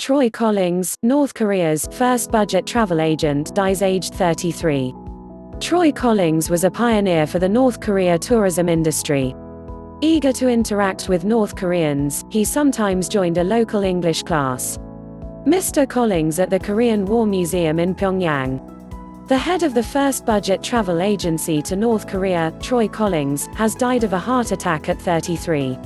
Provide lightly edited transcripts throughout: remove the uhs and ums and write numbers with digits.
Troy Collings, North Korea's first budget travel agent, dies aged 33. Troy Collings was a pioneer for the North Korea tourism industry. Eager to interact with North Koreans, he sometimes joined a local English class. Mr. Collings at the Korean War Museum in Pyongyang. The head of the first budget travel agency to North Korea, Troy Collings, has died of a heart attack at 33.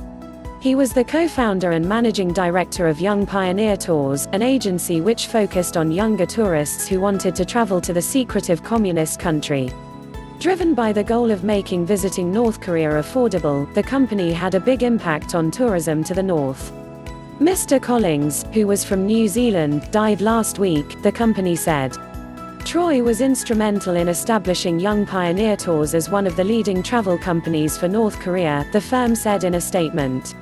He was the co-founder and managing director of Young Pioneer Tours, an agency which focused on younger tourists who wanted to travel to the secretive communist country. Driven by the goal of making visiting North Korea affordable, the company had a big impact on tourism to the north. Mr. Collings, who was from New Zealand, died last week, the company said. Troy was instrumental in establishing Young Pioneer Tours as one of the leading travel companies for North Korea, the firm said in a statement.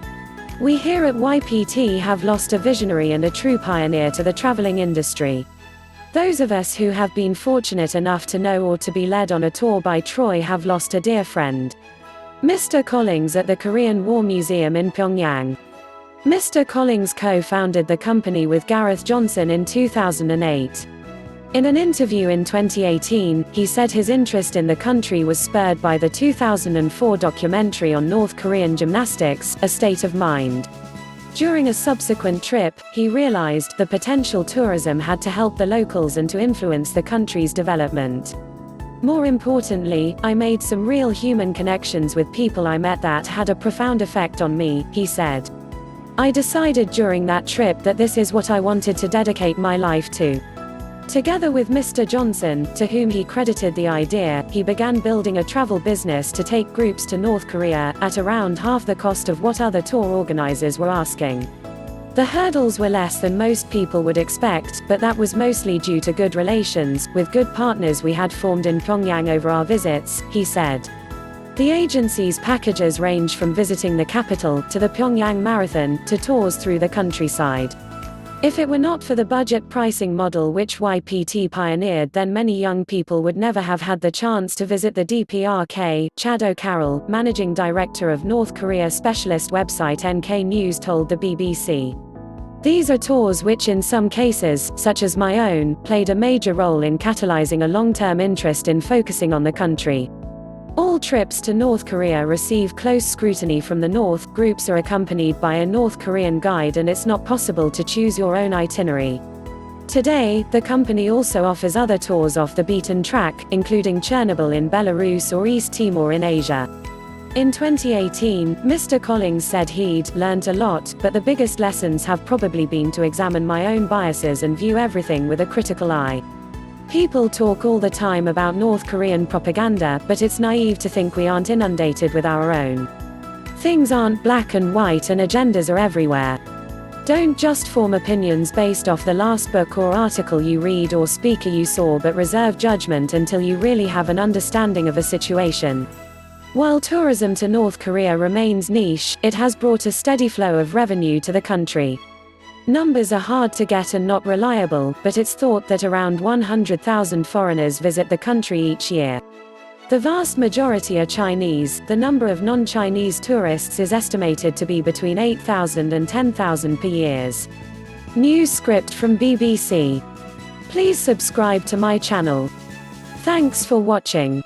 We here at YPT have lost a visionary and a true pioneer to the traveling industry. Those of us who have been fortunate enough to know or to be led on a tour by Troy have lost a dear friend. Mr. Collings at the Korean War Museum in Pyongyang. Mr. Collings co-founded the company with Gareth Johnson in 2008. In an interview in 2018, he said his interest in the country was spurred by the 2004 documentary on North Korean gymnastics, A State of Mind. During a subsequent trip, he realized the potential tourism had to help the locals and to influence the country's development. More importantly, I made some real human connections with people I met that had a profound effect on me, he said. I decided during that trip that this is what I wanted to dedicate my life to. Together with Mr. Johnson, to whom he credited the idea, he began building a travel business to take groups to North Korea, at around half the cost of what other tour organizers were asking. The hurdles were less than most people would expect, but that was mostly due to good relations, with good partners we had formed in Pyongyang over our visits, he said. The agency's packages range from visiting the capital, to the Pyongyang Marathon, to tours through the countryside. If it were not for the budget pricing model which YPT pioneered, then many young people would never have had the chance to visit the DPRK, Chad O'Carroll, managing director of North Korea specialist website NK News told the BBC. These are tours which in some cases, such as my own, played a major role in catalyzing a long-term interest in focusing on the country. All trips to North Korea receive close scrutiny from the North. Groups are accompanied by a North Korean guide and it's not possible to choose your own itinerary. Today, the company also offers other tours off the beaten track, including Chernobyl in Belarus or East Timor in Asia. In 2018, Mr. Collings said he'd learned a lot, but the biggest lessons have probably been to examine my own biases and view everything with a critical eye. People talk all the time about North Korean propaganda, but it's naive to think we aren't inundated with our own. Things aren't black and white and agendas are everywhere. Don't just form opinions based off the last book or article you read or speaker you saw, but reserve judgment until you really have an understanding of a situation. While tourism to North Korea remains niche, it has brought a steady flow of revenue to the country. Numbers are hard to get and not reliable, but it's thought that around 100,000 foreigners visit the country each year. The vast majority are Chinese. The number of non-Chinese tourists is estimated to be between 8,000 and 10,000 per year. News script from BBC. Please subscribe to my channel. Thanks for watching.